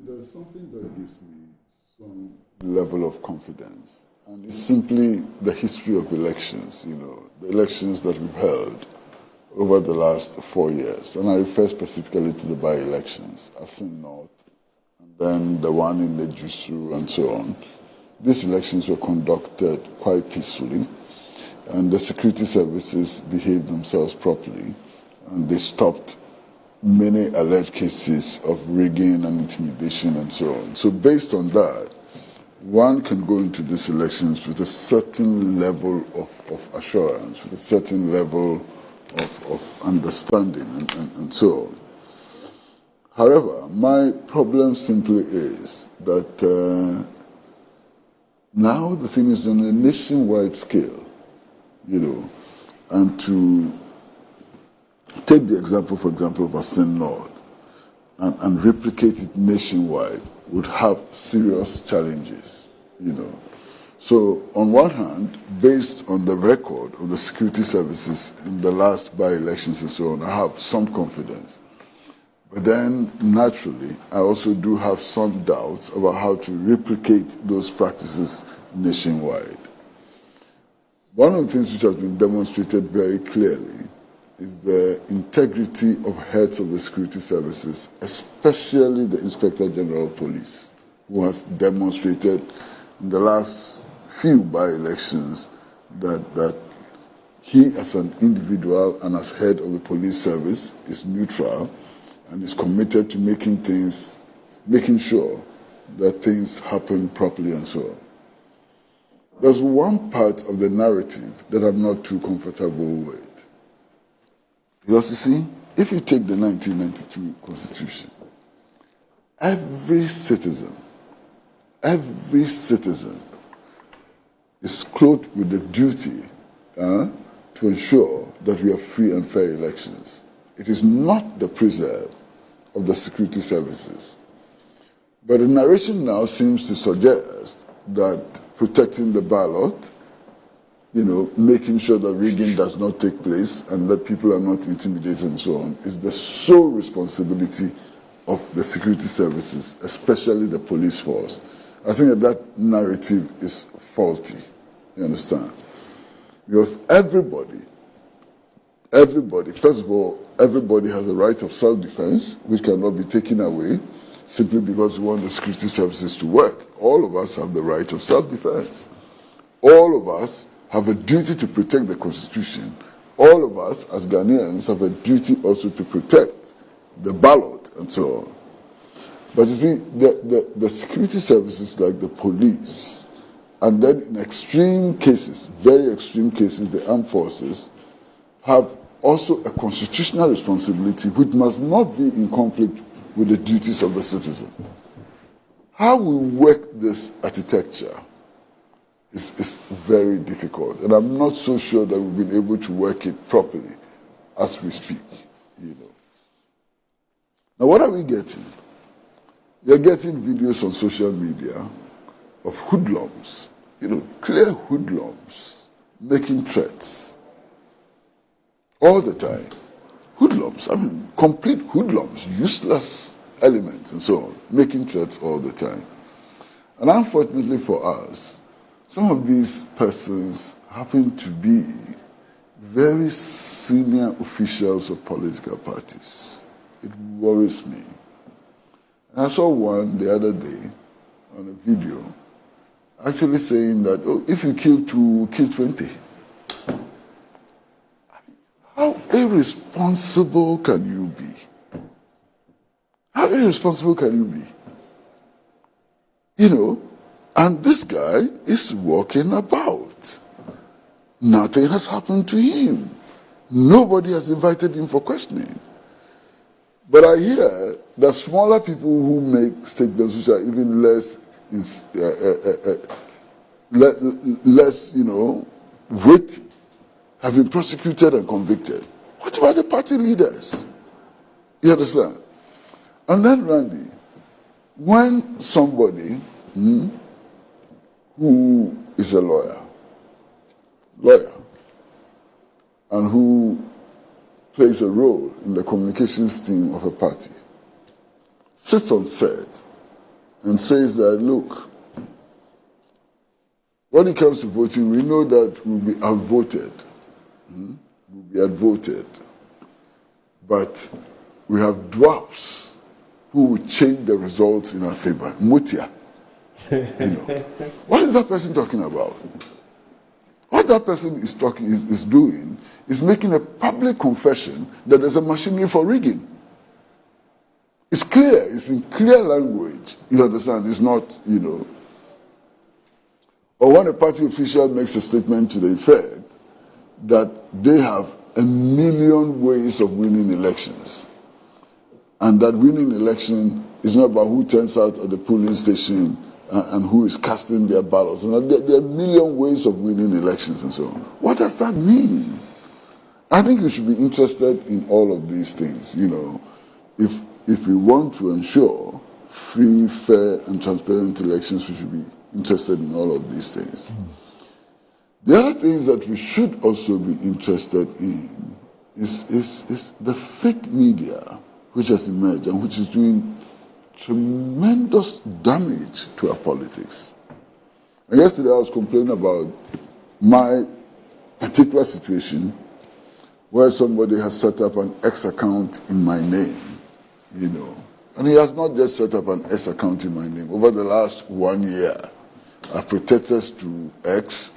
There's something that gives me some level of confidence, and it's simply the history of elections, the elections that we've held over the last 4 years. And I refer specifically to the by-elections, Asin North, and then the one in Lejusu and so on. These elections were conducted quite peacefully, and the security services behaved themselves properly, and they stopped many alleged cases of rigging and intimidation and so on. So based on that, one can go into these elections with a certain level of assurance, with a certain level of understanding and so on. However, my problem simply is that now the thing is on a nationwide scale, and to take the example, for example, of Asin North and replicate it nationwide would have serious challenges, So on one hand, based on the record of the security services in the last by-elections and so on, I have some confidence. But then, naturally, I also do have some doubts about how to replicate those practices nationwide. One of the things which has been demonstrated very clearly is the integrity of heads of the security services, especially the Inspector General of Police, who has demonstrated in the last few by-elections that he as an individual and as head of the police service is neutral and is committed to making sure that things happen properly and so on. There's one part of the narrative that I'm not too comfortable with. Because you see, if you take the 1992 Constitution, every citizen is clothed with the duty to ensure that we have free and fair elections. It is not the preserve of the security services. But the narration now seems to suggest that protecting the ballot, making sure that rigging does not take place and that people are not intimidated and so on, is the sole responsibility of the security services, especially the police force. I think that narrative is faulty, you understand? Because everybody, first of all, everybody has a right of self-defense, which cannot be taken away simply because we want the security services to work. All of us have the right of self-defense. All of us have a duty to protect the Constitution. All of us, as Ghanaians, have a duty also to protect the ballot and so on. But you see, the security services like the police, and then in extreme cases, very extreme cases, the armed forces, have also a constitutional responsibility which must not be in conflict with the duties of the citizen. How we work this architecture is very difficult, and I'm not so sure that we've been able to work it properly as we speak. Now, what are we getting? You're getting videos on social media of hoodlums, clear hoodlums making threats all the time. Hoodlums, complete hoodlums, useless elements and so on, making threats all the time. And unfortunately for us, some of these persons happen to be very senior officials of political parties. It worries me. And I saw one the other day on a video actually saying that, if you kill 2, kill 20. How irresponsible can you be? How irresponsible can you be? And this guy is walking about. Nothing has happened to him. Nobody has invited him for questioning. But I hear that smaller people who make statements which are even less weighty have been prosecuted and convicted. What about the party leaders? You understand? And then, Randy, when somebody who is a lawyer, and who plays a role in the communications team of a party, sits on set and says that, look, when it comes to voting, we know that we'll be outvoted. We'll be outvoted. But we have dwarfs who will change the results in our favor. Mutia. What is that person talking about? What that person is doing is making a public confession that there's a machinery for rigging. It's clear, it's in clear language. You understand? It's not, Or when a party official makes a statement to the effect that they have 1 million ways of winning elections, and that winning election is not about who turns out at the polling station and who is casting their ballots. And there are 1 million ways of winning elections and so on. What does that mean? I think we should be interested in all of these things. If we want to ensure free, fair, and transparent elections, we should be interested in all of these things. The other things that we should also be interested in is the fake media which has emerged and which is doing tremendous damage to our politics. And yesterday I was complaining about my particular situation where somebody has set up an X account in my name, And he has not just set up an X account in my name. Over the last 1 year, I've protested to X.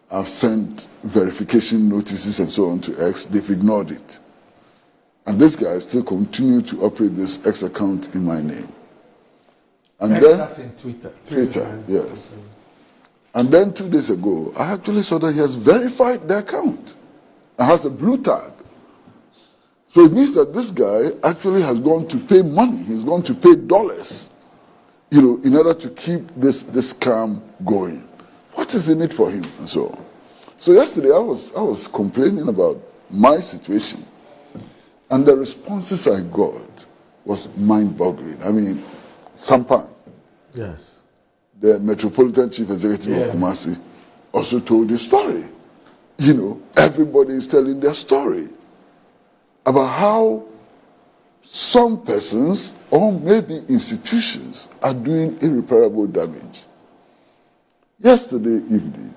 I've sent verification notices and so on to X. They've ignored it. And this guy still continues to operate this X account in my name. And X then as in Twitter. Twitter, yes. And then 2 days ago, I actually saw that he has verified the account and has a blue tag. So it means that this guy actually has gone to pay money. He's gone to pay dollars, in order to keep this scam going. What is in it for him and so on? So yesterday I was complaining about my situation, and the responses I got was mind-boggling. I mean, Sampan, yes, the Metropolitan Chief Executive of Kumasi, also told his story. Everybody is telling their story about how some persons or maybe institutions are doing irreparable damage. Yesterday evening,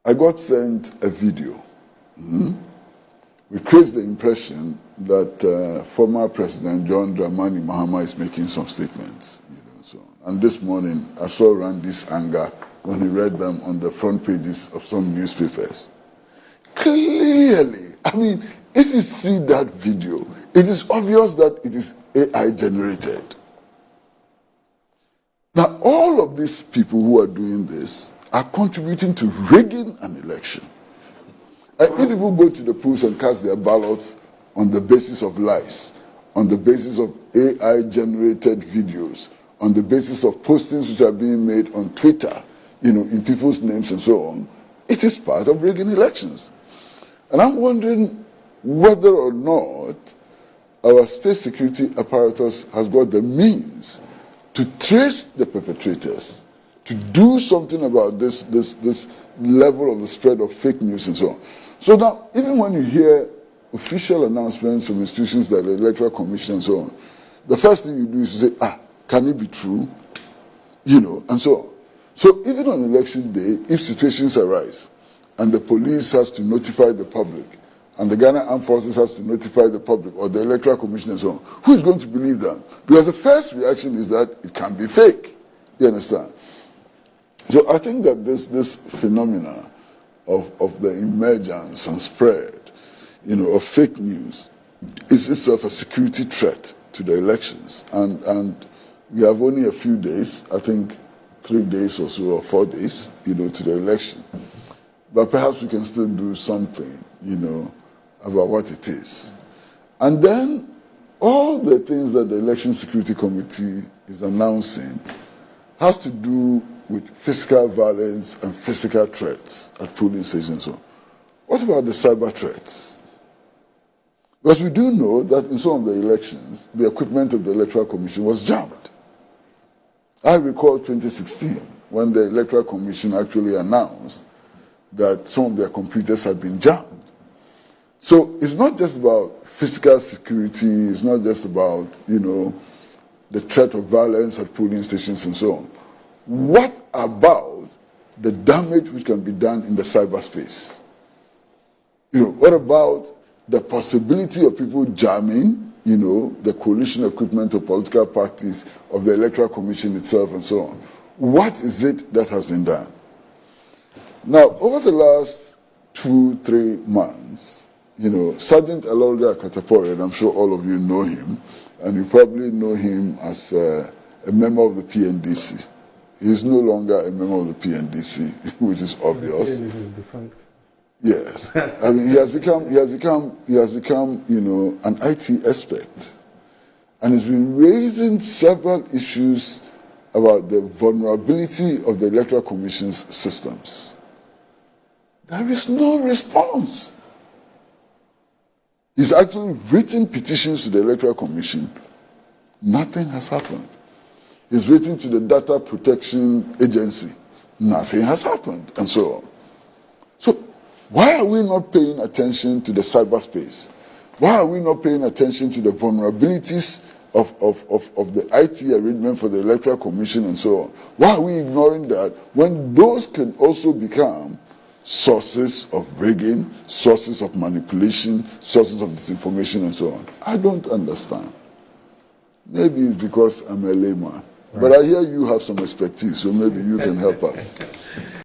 I got sent a video. We creates the impression that former President John Dramani Mahama is making some statements, so on. And this morning, I saw Randy's anger when he read them on the front pages of some newspapers. Clearly, I mean, if you see that video, it is obvious that it is AI generated. Now, all of these people who are doing this are contributing to rigging an election. And if people go to the polls and cast their ballots on the basis of lies, on the basis of AI-generated videos, on the basis of postings which are being made on Twitter, in people's names and so on, it is part of rigging elections. And I'm wondering whether or not our state security apparatus has got the means to trace the perpetrators, to do something about this level of the spread of fake news and so on. So now, even when you hear official announcements from institutions like the Electoral Commission and so on, the first thing you do is to say, can it be true? And so on. So even on election day, if situations arise and the police has to notify the public and the Ghana Armed Forces has to notify the public or the Electoral Commission and so on, who is going to believe them? Because the first reaction is that it can be fake. You understand? So I think that this phenomena of the emergence and spread, of fake news is itself a security threat to the elections. And we have only a few days, I think 3 days or so, or 4 days, to the election. But perhaps we can still do something, about what it is. And then all the things that the Election Security Committee is announcing has to do with physical violence and physical threats at polling stations. So what about the cyber threats? Because we do know that in some of the elections, the equipment of the Electoral Commission was jammed. I recall 2016, when the Electoral Commission actually announced that some of their computers had been jammed. So it's not just about physical security, it's not just about, the threat of violence at polling stations and so on. What about the damage which can be done in the cyberspace? What about the possibility of people jamming, the coalition equipment of political parties, of the Electoral Commission itself and so on? What is it that has been done? Now, over the last 2-3 months, Sergeant Elorga Katapori, and I'm sure all of you know him, and you probably know him as a member of the PNDC. He's no longer a member of the PNDC, which is obvious. The PNDC is defunct. Yes, I mean he has become, an IT expert, and he's been raising several issues about the vulnerability of the Electoral Commission's systems. There is no response. He's actually written petitions to the Electoral Commission. Nothing has happened. He's written to the Data Protection Agency. Nothing has happened, and so on. So why are we not paying attention to the cyberspace? Why are we not paying attention to the vulnerabilities of the IT arrangement for the Electoral Commission and so on? Why are we ignoring that when those can also become sources of rigging, sources of manipulation, sources of disinformation and so on? I don't understand. Maybe it's because I'm a layman. Right. But I hear you have some expertise, so maybe you can help us.